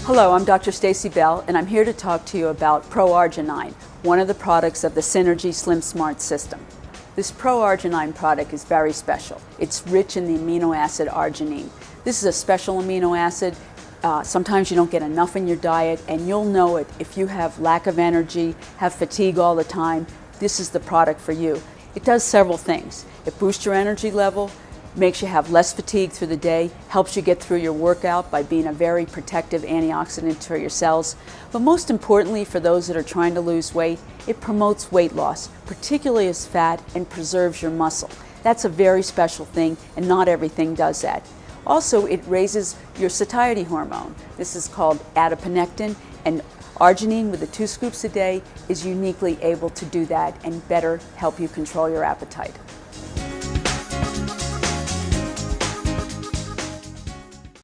Hello, I'm Dr. Stacey Bell, and I'm here to talk to you about ProArgi-9, one of the products of the Synergy SLMsmart system. This ProArgi-9 product is very special. It's rich in the amino acid arginine. This is a special amino acid. Sometimes you don't get enough in your diet, and you'll know it if you have lack of energy, have fatigue all the time. This is the product for you. It does several things. It boosts your energy level, makes you have less fatigue through the day, helps you get through your workout by being a very protective antioxidant to your cells. But most importantly, for those that are trying to lose weight, it promotes weight loss, particularly as fat, and preserves your muscle. That's a very special thing, and not everything does that. Also, it raises your satiety hormone. This is called adiponectin, and arginine with the 2 scoops a day is uniquely able to do that and better help you control your appetite.